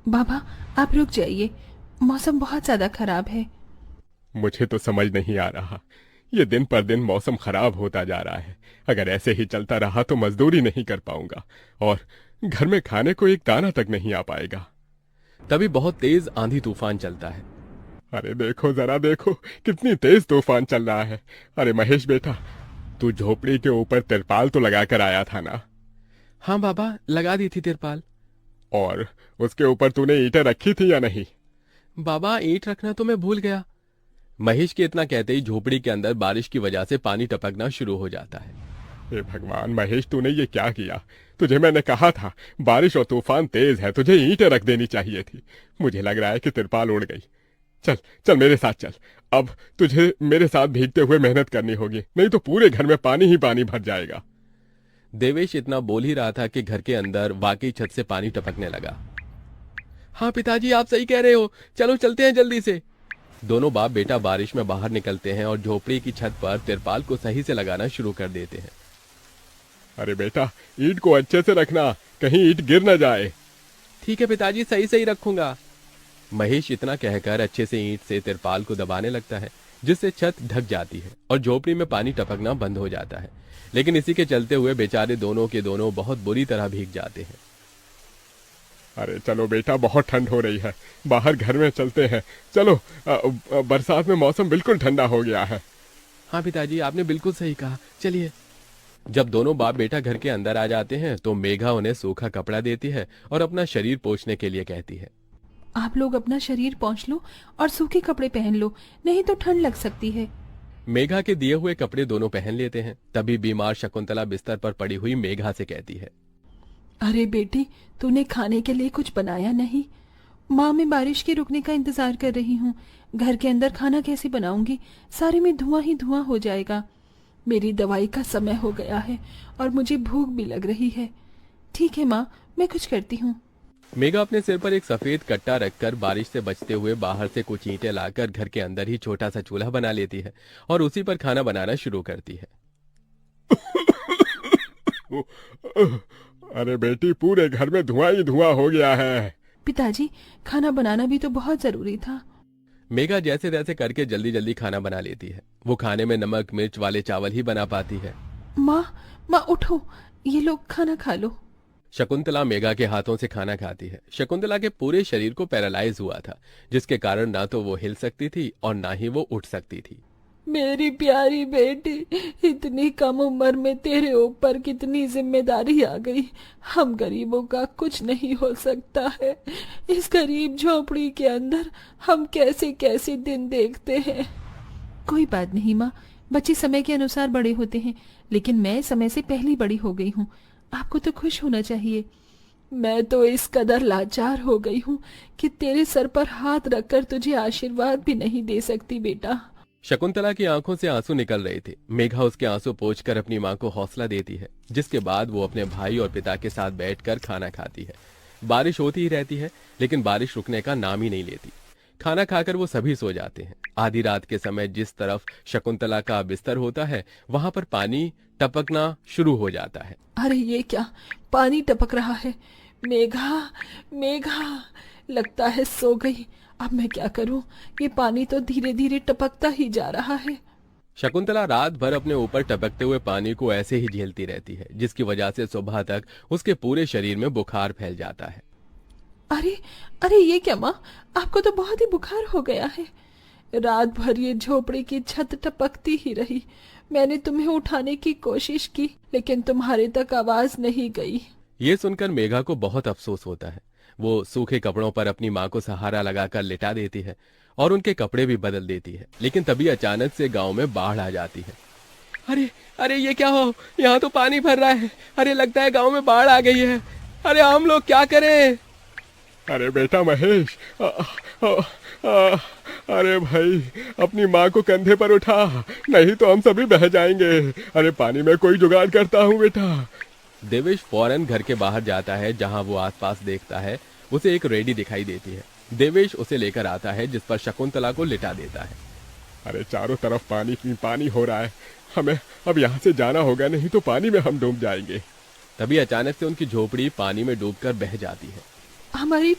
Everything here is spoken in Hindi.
बाबा, आप रुक जाइए, मौसम बहुत ज्यादा खराब है। मुझे तो समझ नहीं आ रहा। ये दिन पर दिन मौसम खराब होता जा रहा है। अगर ऐसे ही चलता रहा तो मजदूरी नहीं कर पाऊंगा और घर में खाने को एक दाना तक नहीं आ पाएगा। तभी बहुत तेज आंधी तूफान चलता है। अरे देखो जरा देखो, कितनी तेज तूफान चल रहा है। अरे महेश बेटा, तू झोपड़ी के ऊपर तिरपाल तो लगा कर आया था ना? हाँ बाबा, लगा दी थी तिरपाल। और उसके ऊपर तूने ईंटें रखी थी या नहीं? बाबा, ईंट रखना तो मैं भूल गया। महेश के इतना कहते ही झोपड़ी के अंदर बारिश की वजह से पानी टपकना शुरू हो जाता है। हे भगवान महेश, तूने ये क्या किया? तुझे मैंने कहा था बारिश और तूफान तेज है, तुझे ईंटें रख देनी चाहिए थी। मुझे लग रहा है कि तिरपाल उड़ गई। चल चल मेरे साथ चल। अब तुझे मेरे साथ भीगते हुए मेहनत करनी होगी, नहीं तो पूरे घर में पानी ही पानी भर जाएगा। देवेश इतना बोल ही रहा था कि घर के अंदर वाकई छत से पानी टपकने लगा। हाँ पिताजी, आप सही कह रहे हो, चलो चलते हैं जल्दी से। दोनों बाप बेटा बारिश में बाहर निकलते हैं और झोपड़ी की छत पर तिरपाल को सही से लगाना शुरू कर देते हैं। अरे बेटा, ईंट को अच्छे से रखना, कहीं ईंट गिर न जाए। ठीक है पिताजी, सही सही रखूंगा। महेश इतना कहकर अच्छे से ईंट से तिरपाल को दबाने लगता है, जिससे छत ढक जाती है और झोपड़ी में पानी टपकना बंद हो जाता है। लेकिन इसी के चलते हुए बेचारे दोनों के दोनों बहुत बुरी तरह भीग जाते हैं। अरे चलो बेटा, बहुत ठंड हो रही है, बाहर घर में चलते हैं। चलो, बरसात में मौसम बिल्कुल ठंडा हो गया है। हाँ पिताजी, आपने बिल्कुल सही कहा, चलिए। जब दोनों बाप बेटा घर के अंदर आ जाते हैं तो मेघा उन्हें सूखा कपड़ा देती है और अपना शरीर पोंछने के लिए कहती है। आप लोग अपना शरीर पोंछ लो और सूखे कपड़े पहन लो, नहीं तो ठंड लग सकती है। मेघा के दिए हुए कपड़े दोनों पहन लेते हैं। तभी बीमार शकुंतला बिस्तर पर पड़ी हुई मेघा से कहती है। अरे बेटी, तूने खाने के लिए कुछ बनाया नहीं? माँ, मैं बारिश के रुकने का इंतजार कर रही हूँ। घर के अंदर खाना कैसे बनाऊंगी? सारे में धुआं ही धुआं हो जाएगा। मेरी दवाई का समय हो गया है और मुझे भूख भी लग रही है। ठीक है माँ, मैं कुछ करती हूँ। मेघा अपने सिर पर एक सफेद कट्टा रखकर बारिश से बचते हुए बाहर से कुछ ईंटें लाकर घर के अंदर ही छोटा सा चूल्हा बना लेती है और उसी पर खाना बनाना शुरू करती है। अरे बेटी, पूरे घर में धुआं ही धुआं हो गया है। पिताजी, खाना बनाना भी तो बहुत जरूरी था। मेघा जैसे तैसे करके जल्दी जल्दी खाना बना लेती है। वो खाने में नमक मिर्च वाले चावल ही बना पाती है। माँ, माँ उठो, ये लोग खाना खा लो। शकुंतला मेघा के हाथों से खाना खाती है। शकुंतला के पूरे शरीर को पैरालाइज हुआ था, जिसके कारण ना तो वो हिल सकती थी और ना ही वो उठ सकती थी। मेरी प्यारी बेटी, इतनी कम उम्र में तेरे ऊपर कितनी जिम्मेदारी आ गई। हम गरीबों का कुछ नहीं हो सकता है। इस गरीब झोपड़ी के अंदर हम कैसे कैसे दिन देखते हैं। कोई बात नहीं माँ, बच्चे समय के अनुसार बड़े होते हैं, लेकिन मैं समय से पहले बड़ी हो गई हूँ। आपको तो खुश होना चाहिए। मैं तो इस कदर लाचार हो गई हूँ कि तेरे सर पर हाथ रखकर तुझे आशीर्वाद भी नहीं दे सकती बेटा। शकुंतला की आंखों से आंसू निकल रहे थे। मेघा उसके आंसू पोंछकर अपनी मां को हौसला देती है, जिसके बाद वो अपने भाई और पिता के साथ बैठकर खाना खाती है। बारिश होती ही रहती है, लेकिन बारिश रुकने का नाम ही नहीं लेती। खाना खाकर वो सभी सो जाते हैं। आधी रात के समय जिस तरफ शकुंतला का बिस्तर होता है, वहां पर पानी टपकना शुरू हो जाता है। अरे ये क्या, पानी टपक रहा है। मेघा, मेघा, लगता है सो गई। अब मैं क्या करूं? ये पानी तो धीरे धीरे टपकता ही जा रहा है। शकुंतला रात भर अपने ऊपर टपकते हुए पानी को ऐसे ही झेलती रहती है, जिसकी वजह से सुबह तक उसके पूरे शरीर में बुखार फैल जाता है। अरे, अरे ये क्या माँ, आपको तो बहुत ही बुखार हो गया है। रात भर ये झोपड़ी की छत टपकती ही रही। मैंने तुम्हें उठाने की कोशिश की, लेकिन तुम्हारे तक आवाज नहीं गई। ये सुनकर मेघा को बहुत अफसोस होता है। वो सूखे कपड़ों पर अपनी मां को सहारा लगाकर लिटा देती है और उनके कपड़े भी बदल देती है। लेकिन तभी अचानक से गांव में बाढ़ आ जाती है। अरे अरे ये क्या हो, यहाँ तो पानी भर रहा है। अरे लगता है गांव में बाढ़ आ गई है। अरे हम लोग क्या करें? अरे बेटा महेश, अरे भाई, अपनी माँ को कंधे पर उठा, नहीं तो हम सभी बह जाएंगे। अरे पानी में कोई जुगाड़ करता हूँ बेटा। देवेश फौरन घर के बाहर जाता है। जहां वो आसपास देखता है, उसे एक रेडी दिखाई देती है। देवेश उसे लेकर आता है, जिस पर शकुंतला को लिटा देता है। अरे चारों तरफ पानी ही पानी हो रहा है, हमें अब यहाँ से जाना होगा, नहीं तो पानी में हम डूब जाएंगे। तभी अचानक से उनकी झोपड़ी पानी में डूबकर बह जाती है। हमारी